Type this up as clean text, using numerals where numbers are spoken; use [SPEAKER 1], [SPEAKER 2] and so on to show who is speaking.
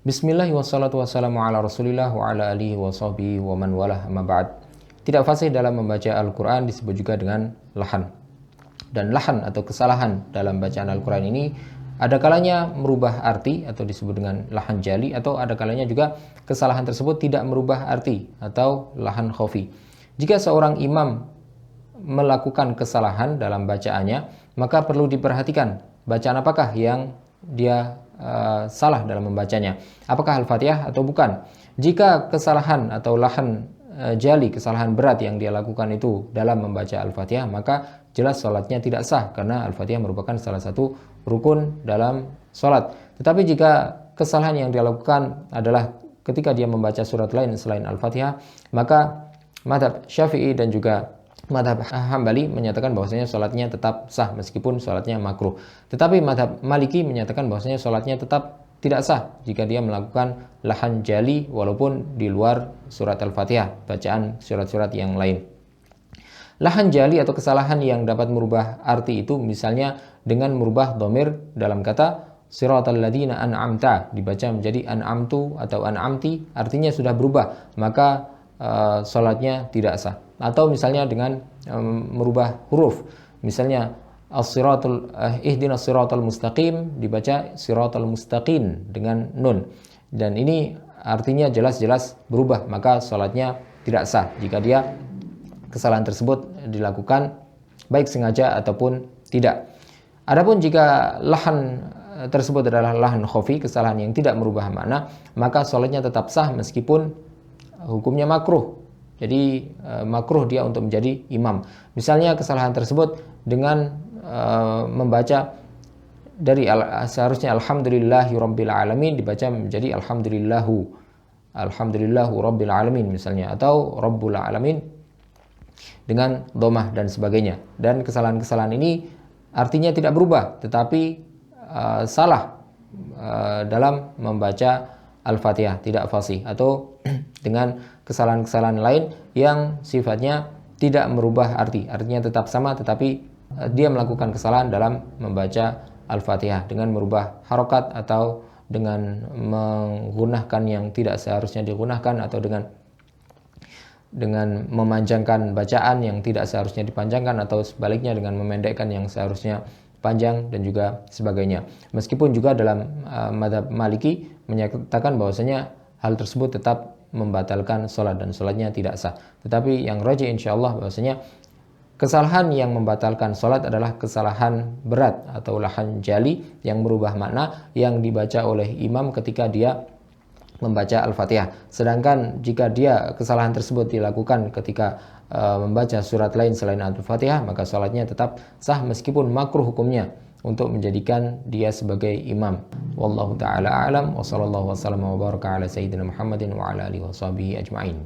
[SPEAKER 1] Bismillah wassalatu wassalamu ala rasulillah wa ala alihi wa sahbihi wa man walah amma ba'd. Tidak fasih dalam membaca Al-Quran disebut juga dengan lahan. Dan lahan atau kesalahan dalam bacaan Al-Quran ini ada kalanya merubah arti atau disebut dengan lahan jali, atau ada kalanya juga kesalahan tersebut tidak merubah arti atau lahan khafi. Jika seorang imam melakukan kesalahan dalam bacaannya, maka perlu diperhatikan bacaan apakah yang dia salah dalam membacanya. Apakah Al-Fatihah atau bukan? Jika kesalahan atau lahan jali, kesalahan berat yang dia lakukan itu dalam membaca Al-Fatihah, maka jelas sholatnya tidak sah, karena Al-Fatihah merupakan salah satu rukun dalam sholat. Tetapi jika kesalahan yang dia lakukan adalah ketika dia membaca surat lain selain Al-Fatihah, maka mazhab Syafi'i dan juga mazhab Hambali menyatakan bahwasanya sholatnya tetap sah meskipun sholatnya makruh. Tetapi mazhab Maliki menyatakan bahwasanya sholatnya tetap tidak sah jika dia melakukan lahan jali walaupun di luar surat Al-Fatihah, bacaan surat-surat yang lain. Lahan jali atau kesalahan yang dapat merubah arti itu misalnya dengan merubah dhamir dalam kata siratal ladzina an'amta, dibaca menjadi an'amtu atau an'amti, artinya sudah berubah, maka sholatnya tidak sah. Atau misalnya dengan merubah huruf, misalnya ihdinas siratal mustaqim dibaca siratal mustaqim dengan nun, dan ini artinya jelas-jelas berubah, maka sholatnya tidak sah jika dia kesalahan tersebut dilakukan baik sengaja ataupun tidak. Adapun jika lahan tersebut adalah lahan khafi, kesalahan yang tidak merubah makna, maka sholatnya tetap sah meskipun hukumnya makruh. Jadi makruh dia untuk menjadi imam. Misalnya kesalahan tersebut dengan membaca dari seharusnya alhamdulillahi rabbil alamin dibaca menjadi alhamdulillahu rabbil alamin misalnya, atau rabbul alamin dengan dhammah dan sebagainya. Dan kesalahan-kesalahan ini artinya tidak berubah, tetapi salah dalam membaca Al-Fatihah, tidak fasih, atau dengan kesalahan-kesalahan lain yang sifatnya tidak merubah arti, artinya tetap sama, tetapi dia melakukan kesalahan dalam membaca Al-Fatihah dengan merubah harokat atau dengan menggunakan yang tidak seharusnya digunakan, atau dengan memanjangkan bacaan yang tidak seharusnya dipanjangkan, atau sebaliknya dengan memendekkan yang seharusnya panjang, dan juga sebagainya. Meskipun juga dalam mazhab Maliki menyatakan bahwasanya hal tersebut tetap membatalkan sholat dan sholatnya tidak sah. Tetapi yang rajih insyaallah bahwasanya kesalahan yang membatalkan sholat adalah kesalahan berat atau lahan jali yang merubah makna yang dibaca oleh imam ketika dia membaca Al-Fatihah. Sedangkan jika dia kesalahan tersebut dilakukan ketika membaca surat lain selain Al-Fatihah, maka sholatnya tetap sah meskipun makruh hukumnya untuk menjadikan dia sebagai imam. Wallahu ta'ala a'lam wa sallallahu wa baraka ala sayyidina Muhammadin wa ala alihi wa sahbihi ajma'in.